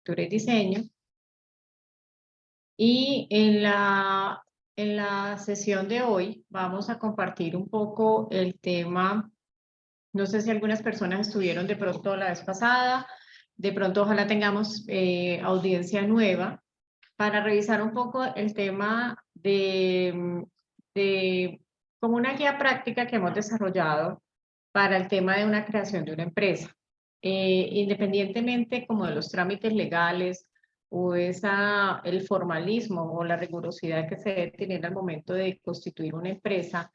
arquitectura y diseño. Y en la sesión de hoy vamos a compartir un poco el tema. No sé si algunas personas estuvieron de pronto la vez pasada, de pronto ojalá tengamos audiencia nueva para revisar un poco el tema de como una guía práctica que hemos desarrollado para el tema de una creación de una empresa. Independientemente como de los trámites legales o el formalismo o la rigurosidad que se debe tener al momento de constituir una empresa,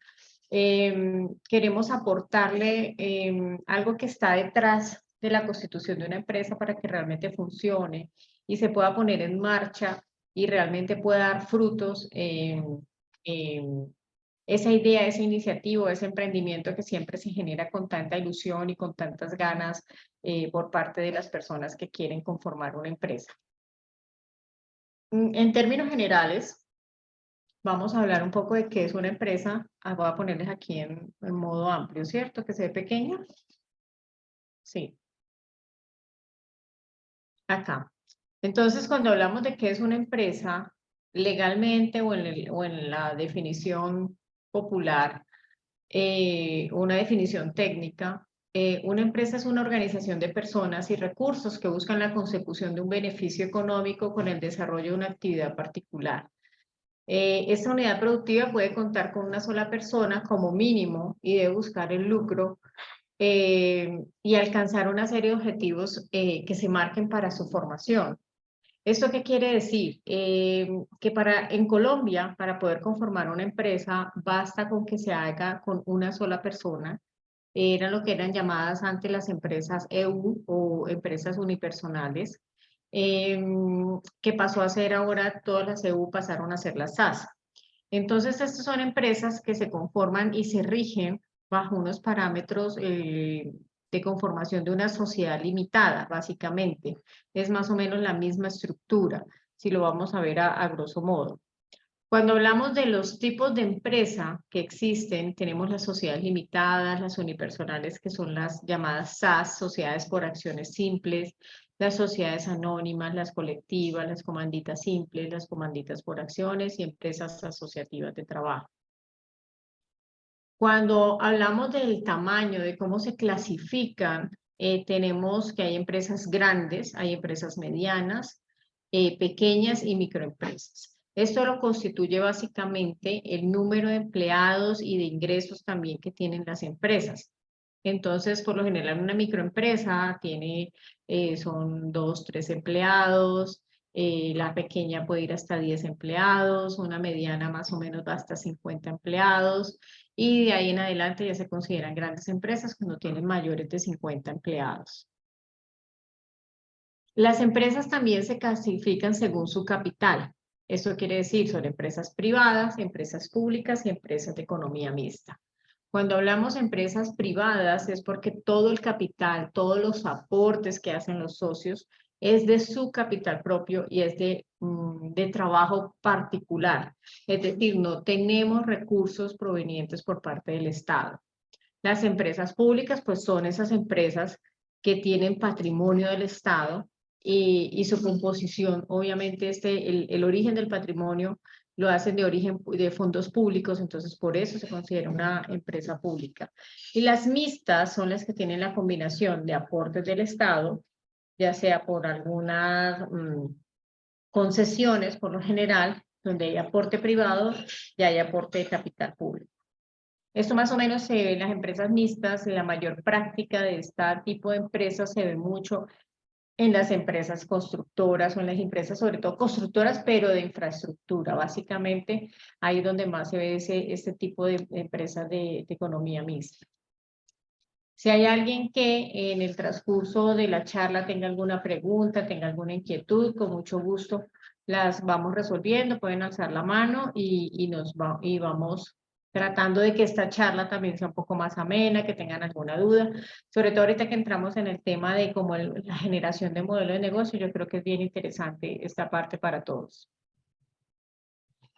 queremos aportarle algo que está detrás de la constitución de una empresa para que realmente funcione y se pueda poner en marcha y realmente pueda dar frutos esa idea, esa iniciativa, ese emprendimiento que siempre se genera con tanta ilusión y con tantas ganas por parte de las personas que quieren conformar una empresa. En términos generales, vamos a hablar un poco de qué es una empresa. Voy a ponerles aquí en modo amplio, ¿cierto? Que se ve pequeño. Sí. Acá. Entonces, cuando hablamos de qué es una empresa, legalmente o en la definición popular, una definición técnica, una empresa es una organización de personas y recursos que buscan la consecución de un beneficio económico con el desarrollo de una actividad particular. Esta unidad productiva puede contar con una sola persona como mínimo y debe buscar el lucro y alcanzar una serie de objetivos que se marquen para su formación. ¿Esto qué quiere decir? Que en Colombia, para poder conformar una empresa, basta con que se haga con una sola persona. Eran lo que eran llamadas antes las empresas EU o empresas unipersonales, que pasó a ser ahora todas las EU pasaron a ser las SAS. Entonces, estas son empresas que se conforman y se rigen bajo unos parámetros de conformación de una sociedad limitada, básicamente. Es más o menos la misma estructura, si lo vamos a ver a grosso modo. Cuando hablamos de los tipos de empresa que existen, tenemos las sociedades limitadas, las unipersonales, que son las llamadas SAS, sociedades por acciones simples, las sociedades anónimas, las colectivas, las comanditas simples, las comanditas por acciones y empresas asociativas de trabajo. Cuando hablamos del tamaño, de cómo se clasifican, tenemos que hay empresas grandes, hay empresas medianas, pequeñas y microempresas. Esto lo constituye básicamente el número de empleados y de ingresos también que tienen las empresas. Entonces, por lo general, una microempresa son 2, 3 empleados, la pequeña puede ir hasta 10 empleados, una mediana más o menos va hasta 50 empleados, y de ahí en adelante ya se consideran grandes empresas cuando tienen mayores de 50 empleados. Las empresas también se clasifican según su capital. Esto quiere decir, son empresas privadas, empresas públicas y empresas de economía mixta. Cuando hablamos de empresas privadas es porque todo el capital, todos los aportes que hacen los socios es de su capital propio y es de trabajo particular. Es decir, no tenemos recursos provenientes por parte del Estado. Las empresas públicas pues son esas empresas que tienen patrimonio del Estado y su composición, obviamente el origen del patrimonio lo hacen de fondos públicos, entonces por eso se considera una empresa pública. Y las mixtas son las que tienen la combinación de aportes del Estado, ya sea por algunas concesiones por lo general, donde hay aporte privado y hay aporte de capital público. Esto más o menos se ve en las empresas mixtas, la mayor práctica de este tipo de empresas se ve mucho en las empresas constructoras o en las empresas sobre todo constructoras, pero de infraestructura. Básicamente, ahí es donde más se ve este tipo de empresas de economía mixta. Si hay alguien que en el transcurso de la charla tenga alguna pregunta, tenga alguna inquietud, con mucho gusto las vamos resolviendo, pueden alzar la mano y vamos tratando de que esta charla también sea un poco más amena, que tengan alguna duda, sobre todo ahorita que entramos en el tema de como la generación de modelo de negocio, yo creo que es bien interesante esta parte para todos.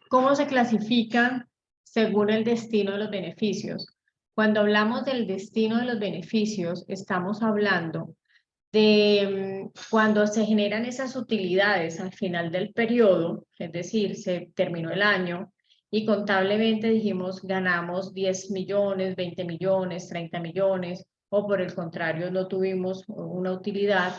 ¿Cómo se clasifican según el destino de los beneficios? Cuando hablamos del destino de los beneficios, estamos hablando cuando se generan esas utilidades al final del periodo, es decir, se terminó el año y contablemente dijimos ganamos 10 millones, 20 millones, 30 millones, o por el contrario no tuvimos una utilidad,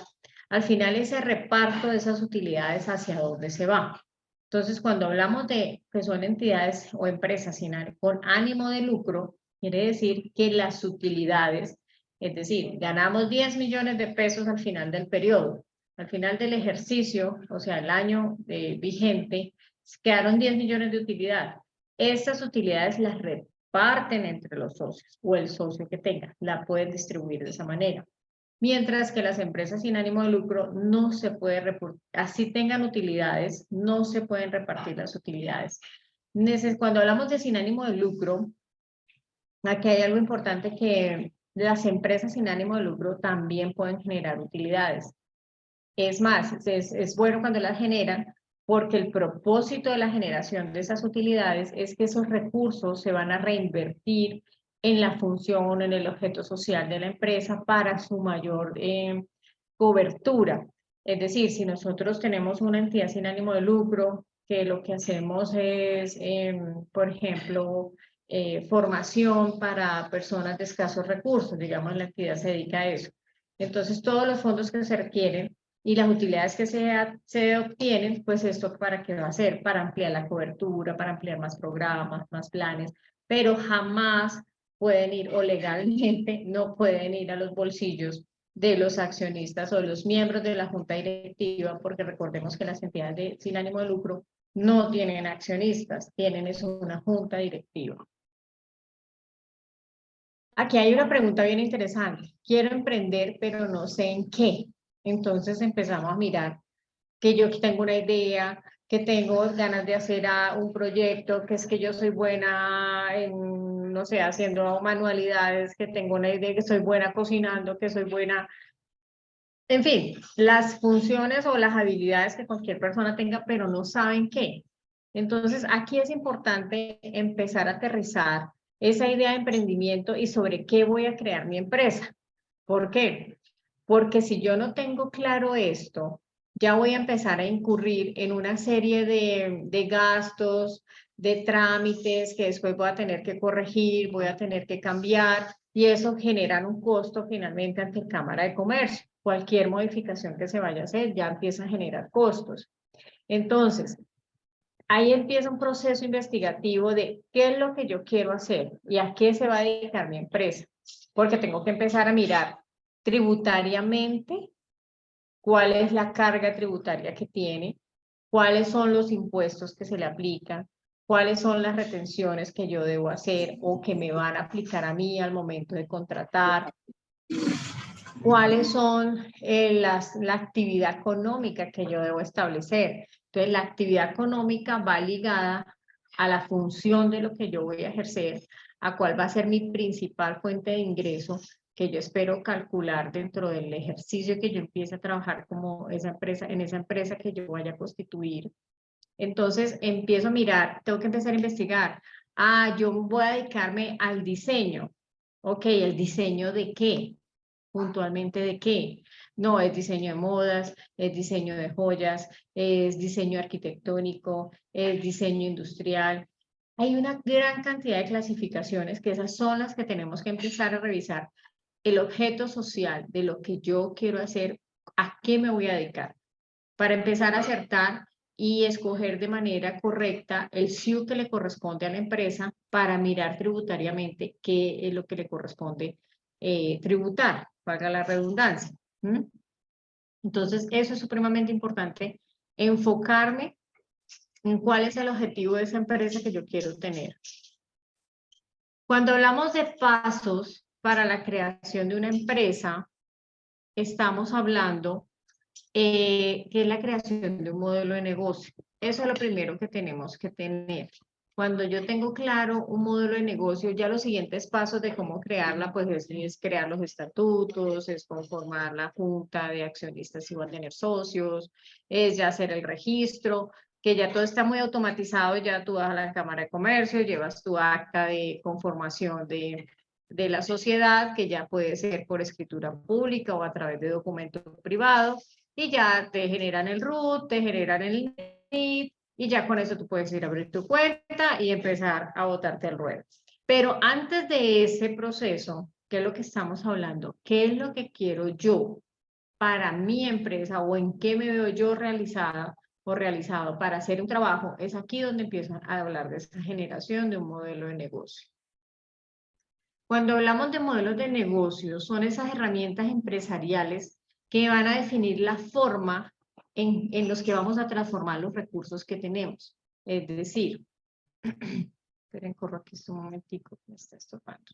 al final ese reparto de esas utilidades hacia dónde se va. Entonces, cuando hablamos de que son entidades o empresas con ánimo de lucro, quiere decir que las utilidades, es decir, ganamos 10 millones de pesos al final del periodo, al final del ejercicio, o sea, el año vigente, quedaron 10 millones de utilidad. Estas utilidades las reparten entre los socios o el socio que tenga, la pueden distribuir de esa manera. Mientras que las empresas sin ánimo de lucro no se puede repartir, así tengan utilidades, no se pueden repartir las utilidades. Cuando hablamos de sin ánimo de lucro, aquí hay algo importante, que las empresas sin ánimo de lucro también pueden generar utilidades. Es más, es bueno cuando las generan, porque el propósito de la generación de esas utilidades es que esos recursos se van a reinvertir en la función, en el objeto social de la empresa para su mayor cobertura. Es decir, si nosotros tenemos una entidad sin ánimo de lucro, que lo que hacemos es, por ejemplo, formación para personas de escasos recursos, digamos, la entidad se dedica a eso. Entonces, todos los fondos que se requieren y las utilidades que se obtienen, pues esto para qué va a ser, para ampliar la cobertura, para ampliar más programas, más planes, pero jamás pueden ir, o legalmente no pueden ir a los bolsillos de los accionistas o los miembros de la junta directiva, porque recordemos que las entidades sin ánimo de lucro no tienen accionistas, tienen una junta directiva. Aquí hay una pregunta bien interesante. Quiero emprender, pero no sé en qué. Entonces empezamos a mirar que yo tengo una idea, que tengo ganas de hacer un proyecto, que es que yo soy buena en, no sé, haciendo manualidades, que tengo una idea, que soy buena cocinando, que soy buena, en fin, las funciones o las habilidades que cualquier persona tenga, pero no saben qué. Entonces, aquí es importante empezar a aterrizar esa idea de emprendimiento y sobre qué voy a crear mi empresa. ¿Por qué? Porque si yo no tengo claro esto, ya voy a empezar a incurrir en una serie de gastos, de trámites que después voy a tener que corregir, voy a tener que cambiar, y eso genera un costo finalmente ante la Cámara de Comercio. Cualquier modificación que se vaya a hacer ya empieza a generar costos. Entonces, ahí empieza un proceso investigativo de qué es lo que yo quiero hacer y a qué se va a dedicar mi empresa, porque tengo que empezar a mirar tributariamente cuál es la carga tributaria que tiene, cuáles son los impuestos que se le aplican, cuáles son las retenciones que yo debo hacer o que me van a aplicar a mí al momento de contratar, cuáles son la actividad económica que yo debo establecer. Entonces, la actividad económica va ligada a la función de lo que yo voy a ejercer, a cuál va a ser mi principal fuente de ingreso, que yo espero calcular dentro del ejercicio que yo empiece a trabajar como esa empresa, en esa empresa que yo vaya a constituir. Entonces, empiezo a mirar, tengo que empezar a investigar. Ah, yo voy a dedicarme al diseño. Ok, ¿el diseño de qué? Puntualmente de qué. No, es diseño de modas, es diseño de joyas, es diseño arquitectónico, es diseño industrial. Hay una gran cantidad de clasificaciones que esas son las que tenemos que empezar a revisar. El objeto social de lo que yo quiero hacer, a qué me voy a dedicar, para empezar a acertar y escoger de manera correcta el SIU que le corresponde a la empresa para mirar tributariamente qué es lo que le corresponde tributar, valga la redundancia. Entonces, eso es supremamente importante, enfocarme en cuál es el objetivo de esa empresa que yo quiero tener. Cuando hablamos de pasos para la creación de una empresa, estamos hablando que es la creación de un modelo de negocio. Eso es lo primero que tenemos que tener. Cuando yo tengo claro un modelo de negocio, ya los siguientes pasos de cómo crearla, pues es crear los estatutos, es conformar la junta de accionistas si va a tener socios, es ya hacer el registro, que ya todo está muy automatizado, ya tú vas a la Cámara de Comercio, llevas tu acta de conformación de la sociedad, que ya puede ser por escritura pública o a través de documento privado, y ya te generan el RUT, te generan el NIT, y ya con eso tú puedes ir a abrir tu cuenta y empezar a botarte al ruedo. Pero antes de ese proceso, ¿qué es lo que estamos hablando? ¿Qué es lo que quiero yo para mi empresa o en qué me veo yo realizada o realizado para hacer un trabajo? Es aquí donde empiezo a hablar de esta generación de un modelo de negocio. Cuando hablamos de modelos de negocio, son esas herramientas empresariales que van a definir la forma en los que vamos a transformar los recursos que tenemos. Es decir, esperen, corro aquí un momentico, me está estopando.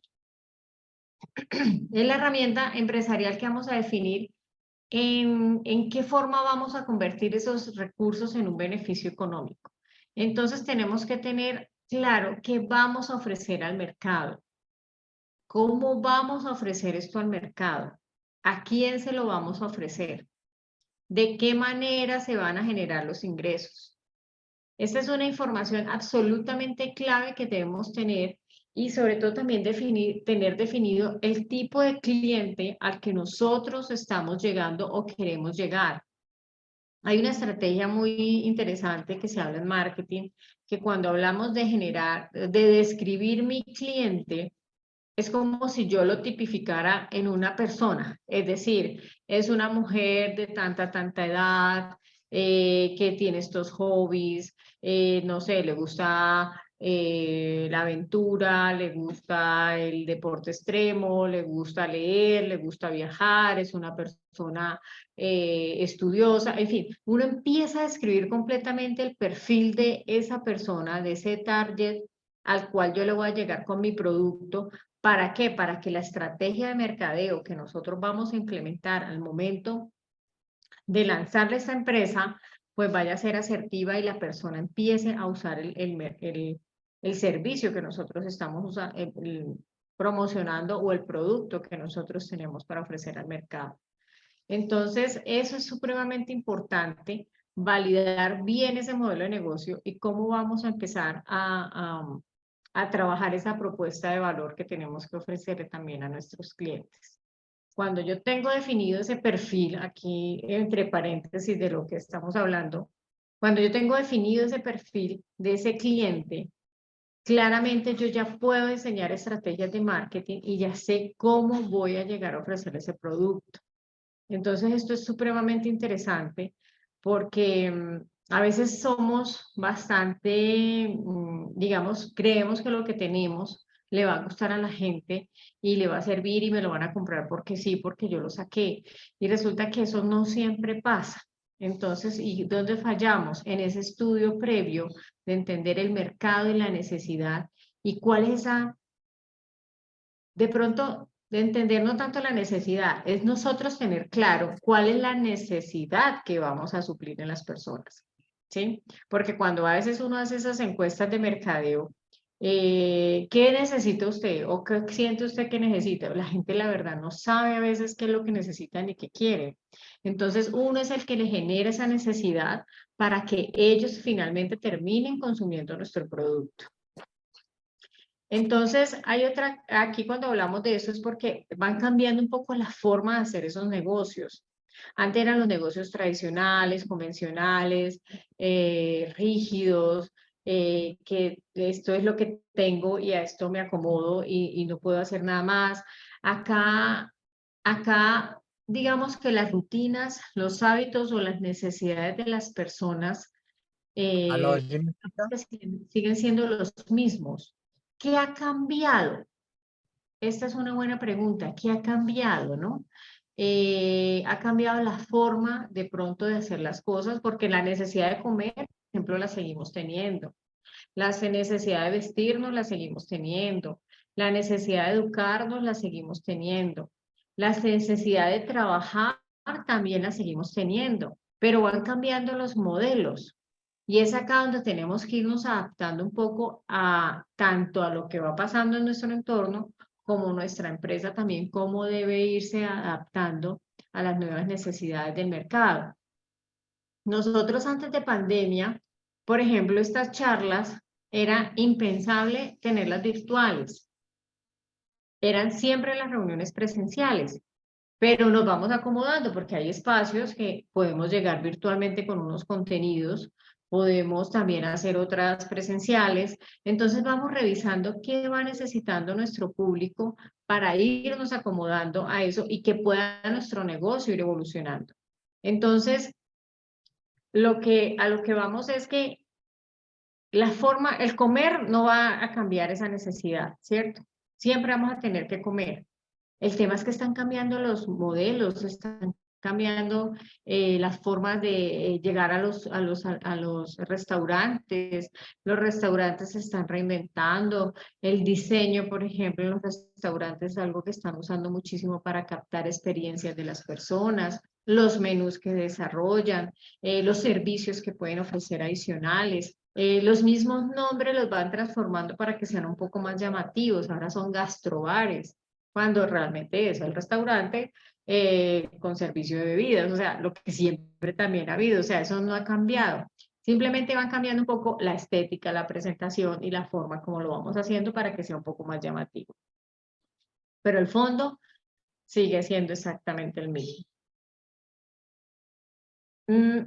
Es la herramienta empresarial que vamos a definir en qué forma vamos a convertir esos recursos en un beneficio económico. Entonces tenemos que tener claro qué vamos a ofrecer al mercado. ¿Cómo vamos a ofrecer esto al mercado? ¿A quién se lo vamos a ofrecer? ¿De qué manera se van a generar los ingresos? Esta es una información absolutamente clave que debemos tener y sobre todo también tener definido el tipo de cliente al que nosotros estamos llegando o queremos llegar. Hay una estrategia muy interesante que se habla en marketing, que cuando hablamos de describir mi cliente, es como si yo lo tipificara en una persona, es decir, es una mujer de tanta edad, que tiene estos hobbies, no sé, le gusta la aventura, le gusta el deporte extremo, le gusta leer, le gusta viajar, es una persona estudiosa, en fin, uno empieza a describir completamente el perfil de esa persona, de ese target al cual yo le voy a llegar con mi producto. ¿Para qué? Para que la estrategia de mercadeo que nosotros vamos a implementar al momento de lanzarle esta empresa, pues vaya a ser asertiva y la persona empiece a usar el servicio que nosotros estamos promocionando o el producto que nosotros tenemos para ofrecer al mercado. Entonces, eso es supremamente importante, validar bien ese modelo de negocio y cómo vamos a empezar a trabajar esa propuesta de valor que tenemos que ofrecer también a nuestros clientes. Cuando yo tengo definido ese perfil, aquí entre paréntesis de lo que estamos hablando, cuando yo tengo definido ese perfil de ese cliente, claramente yo ya puedo diseñar estrategias de marketing y ya sé cómo voy a llegar a ofrecer ese producto. Entonces esto es supremamente interesante porque a veces somos bastante, digamos, creemos que lo que tenemos le va a gustar a la gente y le va a servir y me lo van a comprar porque sí, porque yo lo saqué. Y resulta que eso no siempre pasa. Entonces, ¿y dónde fallamos? En ese estudio previo de entender el mercado y la necesidad y cuál es esa, de pronto, de entender no tanto la necesidad, es nosotros tener claro cuál es la necesidad que vamos a suplir en las personas, ¿sí? Porque cuando a veces uno hace esas encuestas de mercadeo, ¿qué necesita usted o qué siente usted que necesita? La gente, la verdad, no sabe a veces qué es lo que necesita ni qué quiere. Entonces, uno es el que le genera esa necesidad para que ellos finalmente terminen consumiendo nuestro producto. Entonces, hay otra, aquí cuando hablamos de eso es porque van cambiando un poco la forma de hacer esos negocios. Antes eran los negocios tradicionales, convencionales, rígidos, que esto es lo que tengo y a esto me acomodo y no puedo hacer nada más. Acá, digamos que las rutinas, los hábitos o las necesidades de las personas ¿Aló, eh, Jessica? siguen siendo los mismos. ¿Qué ha cambiado? Esta es una buena pregunta. ¿Qué ha cambiado, no? Ha cambiado la forma de pronto de hacer las cosas porque la necesidad de comer, por ejemplo, la seguimos teniendo. La necesidad de vestirnos la seguimos teniendo. La necesidad de educarnos la seguimos teniendo. La necesidad de trabajar también la seguimos teniendo, pero van cambiando los modelos. Y es acá donde tenemos que irnos adaptando un poco a tanto a lo que va pasando en nuestro entorno, como nuestra empresa también, cómo debe irse adaptando a las nuevas necesidades del mercado. Nosotros antes de pandemia, por ejemplo, estas charlas era impensable tenerlas virtuales. eran siempre las reuniones presenciales, pero nos vamos acomodando porque hay espacios que podemos llegar virtualmente con unos contenidos, podemos también hacer otras presenciales, entonces vamos revisando qué va necesitando nuestro público para irnos acomodando a eso y que pueda nuestro negocio ir evolucionando. Entonces, a lo que vamos es que la forma, el comer no va a cambiar esa necesidad, ¿cierto? Siempre vamos a tener que comer. El tema es que están cambiando los modelos, están cambiando las formas de llegar a los restaurantes. Los restaurantes se están reinventando. El diseño, por ejemplo, en los restaurantes es algo que están usando muchísimo para captar experiencias de las personas, los menús que desarrollan, los servicios que pueden ofrecer adicionales. Los mismos nombres los van transformando para que sean un poco más llamativos. Ahora son gastrobares, cuando realmente es el restaurante con servicio de bebidas, o sea, lo que siempre también ha habido, o sea, eso no ha cambiado. Simplemente van cambiando un poco la estética, la presentación y la forma como lo vamos haciendo para que sea un poco más llamativo. Pero el fondo sigue siendo exactamente el mismo.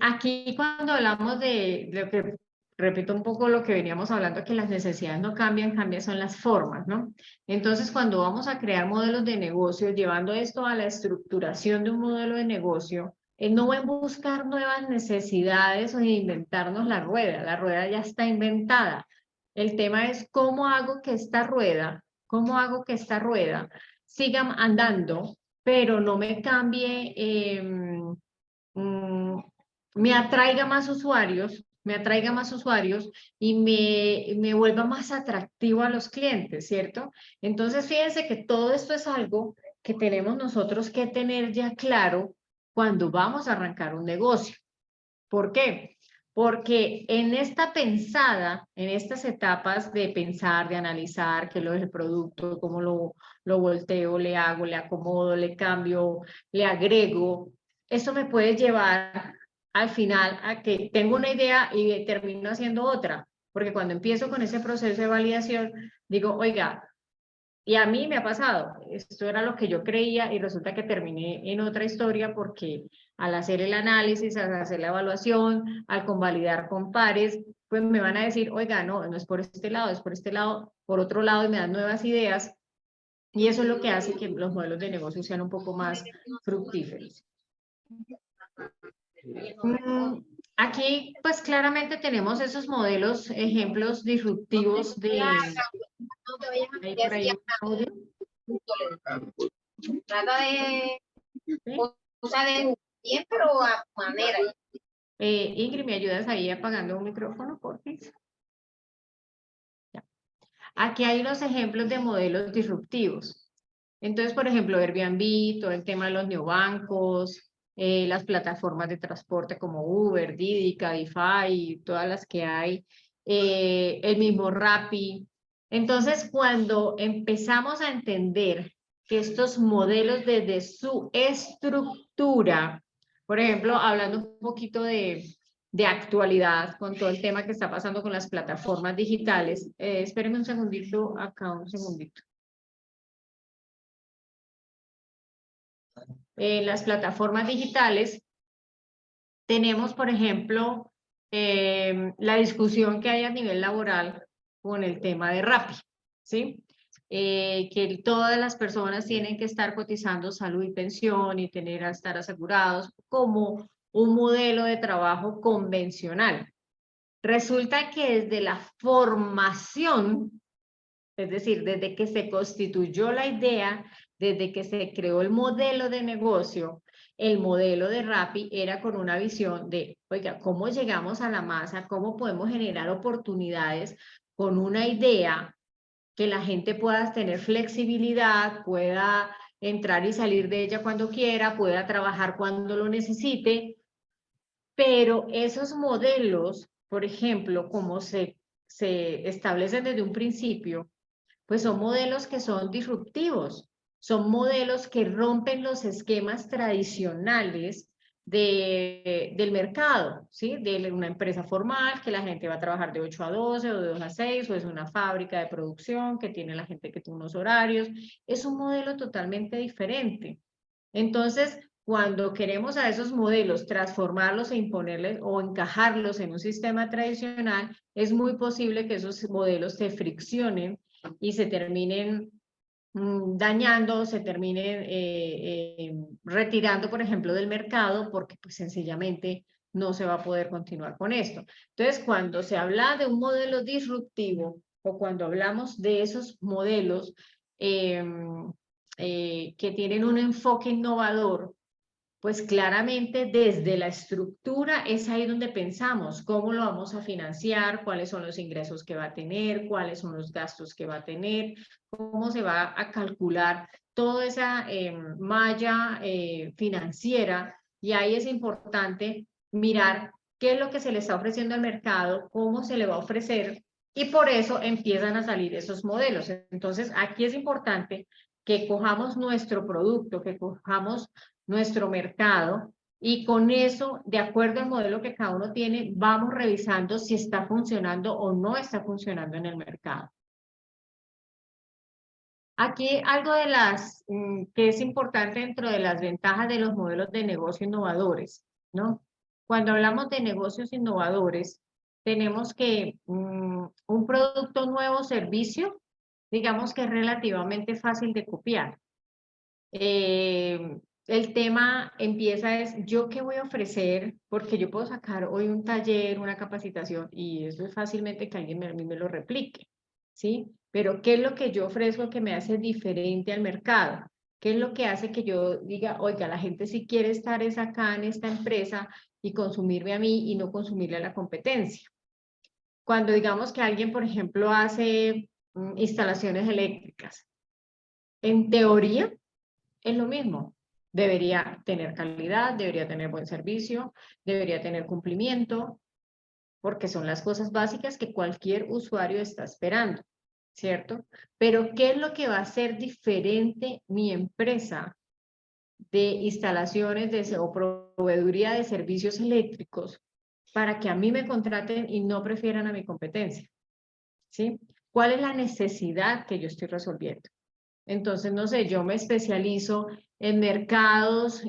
Aquí cuando hablamos de lo que, repito un poco lo que veníamos hablando, que las necesidades no cambian, cambian son las formas, ¿no? Entonces, cuando vamos a crear modelos de negocio, llevando esto a la estructuración de un modelo de negocio, no en buscar nuevas necesidades o inventarnos la rueda ya está inventada. El tema es cómo hago que esta rueda siga andando, pero no me cambie me atraiga más usuarios y me vuelva más atractivo a los clientes, ¿cierto? Entonces, fíjense que todo esto es algo que tenemos nosotros que tener ya claro cuando vamos a arrancar un negocio. ¿Por qué? Porque en esta pensada, en estas etapas de pensar, de analizar qué es lo del producto, cómo lo volteo, le hago, le acomodo, le cambio, le agrego, eso me puede llevar al final a que tengo una idea y termino haciendo otra. Porque cuando empiezo con ese proceso de validación, digo, oiga, y a mí me ha pasado, esto era lo que yo creía y resulta que terminé en otra historia porque al hacer el análisis, al hacer la evaluación, al convalidar con pares, pues me van a decir, oiga, no, no es por este lado, es por este lado, por otro lado y me dan nuevas ideas y eso es lo que hace que los modelos de negocio sean un poco más fructíferos. Aquí pues claramente tenemos esos modelos, ejemplos disruptivos de... Ahí por ahí un audio. Trata de usar bien, pero a manera. Ingrid, ¿me ayudas ahí apagando un micrófono, por favor? Aquí hay unos ejemplos de modelos disruptivos. Entonces, por ejemplo, Airbnb, todo el tema de los neobancos, las plataformas de transporte como Uber, Didi, Cabify, todas las que hay, el mismo Rappi. Entonces, cuando empezamos a entender que estos modelos desde su estructura, por ejemplo, hablando un poquito de actualidad con todo el tema que está pasando con las plataformas digitales, espérenme un segundito, acá un segundito. Las plataformas digitales, tenemos, por ejemplo, la discusión que hay a nivel laboral con el tema de Rappi, ¿sí? Que todas las personas tienen que estar cotizando salud y pensión y estar asegurados como un modelo de trabajo convencional. Resulta que desde la formación, es decir, desde que se constituyó la idea, desde que se creó el modelo de negocio, el modelo de Rappi era con una visión de, oiga, ¿cómo llegamos a la masa? ¿Cómo podemos generar oportunidades con una idea que la gente pueda tener flexibilidad, pueda entrar y salir de ella cuando quiera, pueda trabajar cuando lo necesite? Pero esos modelos, por ejemplo, como se establecen desde un principio, pues son modelos que son disruptivos, son modelos que rompen los esquemas tradicionales del mercado, ¿sí? De una empresa formal, que la gente va a trabajar de 8 a 12 o de 2 a 6, o es una fábrica de producción que tiene la gente que tiene unos horarios. Es un modelo totalmente diferente. Entonces, cuando queremos a esos modelos transformarlos e imponerles o encajarlos en un sistema tradicional, es muy posible que esos modelos se friccionen y se terminen dañando, se terminen retirando, por ejemplo, del mercado, porque pues sencillamente no se va a poder continuar con esto. Entonces, cuando se habla de un modelo disruptivo o cuando hablamos de esos modelos que tienen un enfoque innovador, pues claramente desde la estructura es ahí donde pensamos cómo lo vamos a financiar, cuáles son los ingresos que va a tener, cuáles son los gastos que va a tener, cómo se va a calcular toda esa malla financiera. Y ahí es importante mirar qué es lo que se le está ofreciendo al mercado, cómo se le va a ofrecer, y por eso empiezan a salir esos modelos. Entonces, aquí es importante que cojamos nuestro producto, que cojamos nuestro mercado, y con eso, de acuerdo al modelo que cada uno tiene, vamos revisando si está funcionando o no está funcionando en el mercado. Aquí algo de las que es importante dentro de las ventajas de los modelos de negocio innovadores, ¿no? Cuando hablamos de negocios innovadores, tenemos que un producto nuevo o servicio, digamos que es relativamente fácil de copiar. El tema empieza es, ¿yo qué voy a ofrecer? Porque yo puedo sacar hoy un taller, una capacitación, y eso es fácilmente que alguien a mí me lo replique, ¿sí? Pero ¿qué es lo que yo ofrezco que me hace diferente al mercado? ¿Qué es lo que hace que yo diga, oiga, la gente sí quiere estar es acá en esta empresa y consumirme a mí y no consumirle a la competencia? Cuando digamos que alguien, por ejemplo, hace instalaciones eléctricas, en teoría, es lo mismo. Debería tener calidad, debería tener buen servicio, debería tener cumplimiento, porque son las cosas básicas que cualquier usuario está esperando, ¿cierto? Pero ¿qué es lo que va a hacer diferente mi empresa de instalaciones o proveeduría de servicios eléctricos para que a mí me contraten y no prefieran a mi competencia? ¿Sí? ¿Cuál es la necesidad que yo estoy resolviendo? Entonces, no sé, yo me especializo en mercados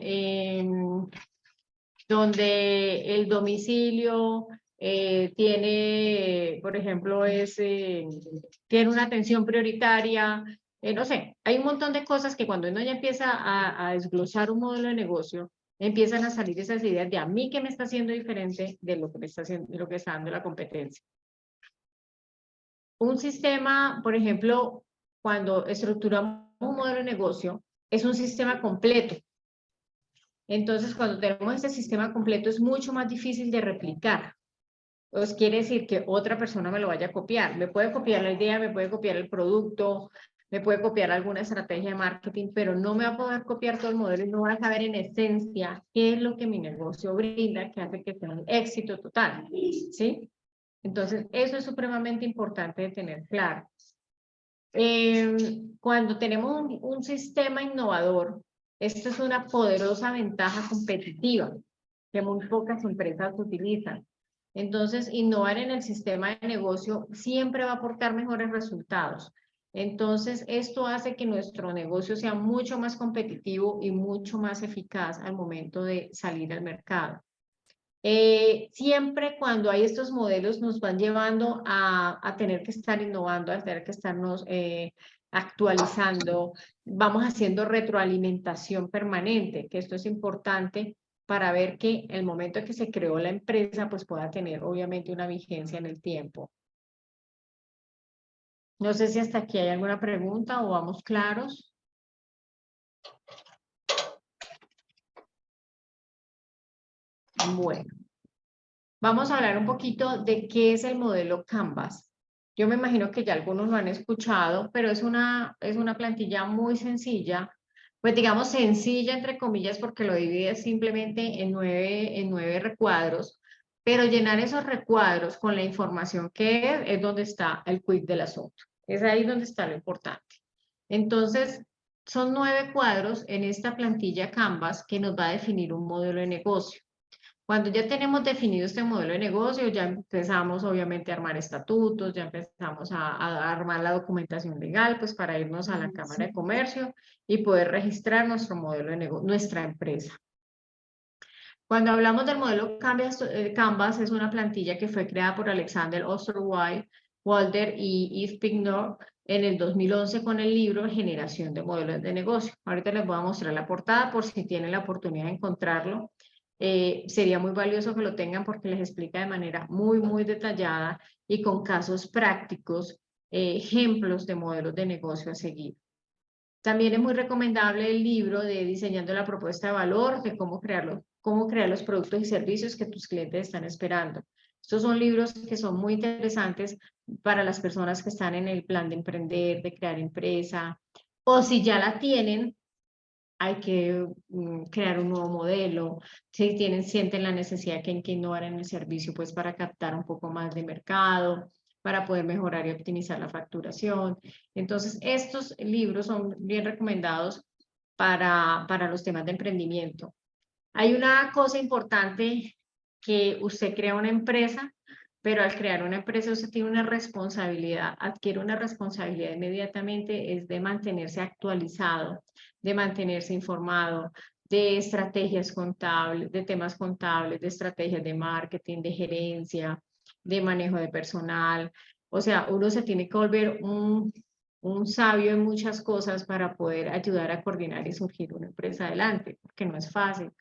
donde el domicilio tiene, por ejemplo, tiene una atención prioritaria. No sé, hay un montón de cosas que cuando uno ya empieza a desglosar un modelo de negocio, empiezan a salir esas ideas de a mí qué me está haciendo diferente de lo que me está haciendo, de lo que está dando la competencia. Un sistema, por ejemplo, cuando estructuramos un modelo de negocio, es un sistema completo. Entonces, cuando tenemos este sistema completo, es mucho más difícil de replicar. Entonces, quiere decir que otra persona me lo vaya a copiar. Me puede copiar la idea, me puede copiar el producto, me puede copiar alguna estrategia de marketing, pero no me va a poder copiar todo el modelo y no va a saber en esencia qué es lo que mi negocio brinda, que hace que sea un éxito total. ¿Sí? Entonces, eso es supremamente importante de tener claro. Cuando tenemos un sistema innovador, esto es una poderosa ventaja competitiva que muy pocas empresas utilizan. Entonces, innovar en el sistema de negocio siempre va a aportar mejores resultados. Entonces, esto hace que nuestro negocio sea mucho más competitivo y mucho más eficaz al momento de salir al mercado. Siempre cuando hay estos modelos nos van llevando a tener que estar innovando, a tener que estarnos actualizando, vamos haciendo retroalimentación permanente, que esto es importante para ver que el momento en que se creó la empresa pues pueda tener obviamente una vigencia en el tiempo. No sé si hasta aquí hay alguna pregunta o vamos claros. Bueno. Vamos a hablar un poquito de qué es el modelo Canvas. Yo me imagino que ya algunos lo han escuchado, pero es una plantilla muy sencilla, pues digamos sencilla entre comillas porque lo divide simplemente en nueve recuadros, pero llenar esos recuadros con la información que es donde está el quid del asunto. Es ahí donde está lo importante. Entonces, son 9 cuadros en esta plantilla Canvas que nos va a definir un modelo de negocio. Cuando ya tenemos definido este modelo de negocio, ya empezamos obviamente a armar estatutos, ya empezamos a armar la documentación legal, pues para irnos a la Cámara de Comercio y poder registrar nuestro modelo de negocio, nuestra empresa. Cuando hablamos del modelo Canvas, es una plantilla que fue creada por Alexander Osterwalder y Yves Pignor en el 2011 con el libro Generación de Modelos de Negocio. Ahorita les voy a mostrar la portada por si tienen la oportunidad de encontrarlo. Sería muy valioso que lo tengan porque les explica de manera muy detallada y con casos prácticos, ejemplos de modelos de negocio a seguir. También es muy recomendable el libro de Diseñando la Propuesta de Valor, de cómo crear los productos y servicios que tus clientes están esperando. Estos son libros que son muy interesantes para las personas que están en el plan de emprender, de crear empresa, o si ya la tienen, hay que crear un nuevo modelo. Si sienten la necesidad que innovar en el servicio, pues para captar un poco más de mercado, para poder mejorar y optimizar la facturación. Entonces, estos libros son bien recomendados para los temas de emprendimiento. Hay una cosa importante, que usted crea una empresa, pero al crear una empresa usted tiene una responsabilidad, adquiere una responsabilidad inmediatamente, es de mantenerse actualizado, de mantenerse informado, de estrategias contables, de temas contables, de estrategias de marketing, de gerencia, de manejo de personal. O sea, uno se tiene que volver un sabio en muchas cosas para poder ayudar a coordinar y surgir una empresa adelante, porque no es fácil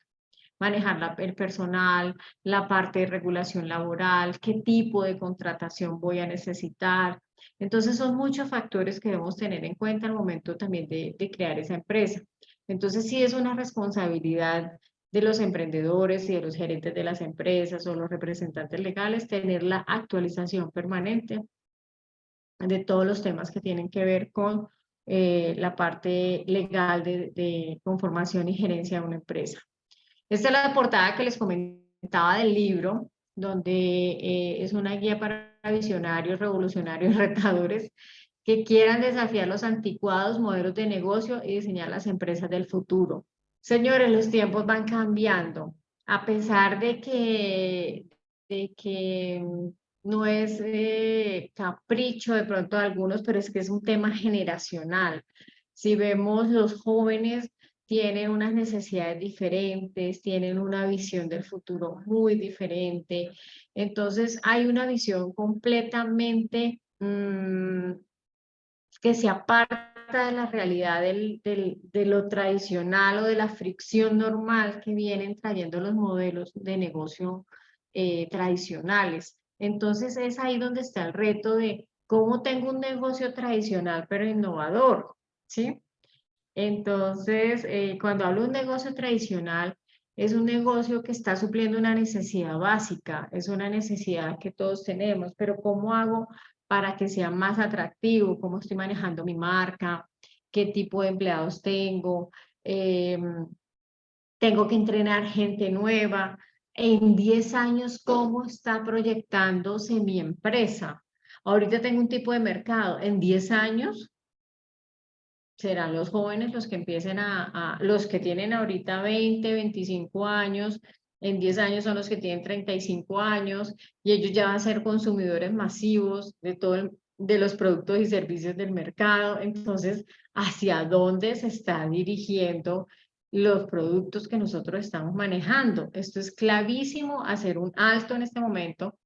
manejar el personal, la parte de regulación laboral, qué tipo de contratación voy a necesitar. Entonces son muchos factores que debemos tener en cuenta al momento también de crear esa empresa. Entonces sí es una responsabilidad de los emprendedores y de los gerentes de las empresas o los representantes legales tener la actualización permanente de todos los temas que tienen que ver con la parte legal de conformación y gerencia de una empresa. Esta es la portada que les comentaba del libro, donde es una guía para visionarios, revolucionarios, retadores, que quieran desafiar los anticuados modelos de negocio y diseñar las empresas del futuro. Señores, los tiempos van cambiando, a pesar de que no es capricho de pronto de algunos, pero es que es un tema generacional. Si vemos los jóvenes tienen unas necesidades diferentes, tienen una visión del futuro muy diferente. Entonces, hay una visión completamente que se aparta de la realidad de lo tradicional o de la fricción normal que vienen trayendo los modelos de negocio tradicionales. Entonces, es ahí donde está el reto de cómo tengo un negocio tradicional pero innovador, ¿sí? Entonces, cuando hablo de un negocio tradicional, es un negocio que está supliendo una necesidad básica, es una necesidad que todos tenemos, pero ¿cómo hago para que sea más atractivo? ¿Cómo estoy manejando mi marca? ¿Qué tipo de empleados tengo? Tengo que entrenar gente nueva. En 10 años, ¿cómo está proyectándose mi empresa? Ahorita tengo un tipo de mercado. En 10 años serán los jóvenes los que empiecen los que tienen ahorita 20, 25 años, en 10 años son los que tienen 35 años y ellos ya van a ser consumidores masivos de los productos y servicios del mercado. Entonces, ¿hacia dónde se está dirigiendo los productos que nosotros estamos manejando? Esto es clavísimo, hacer un alto en este momento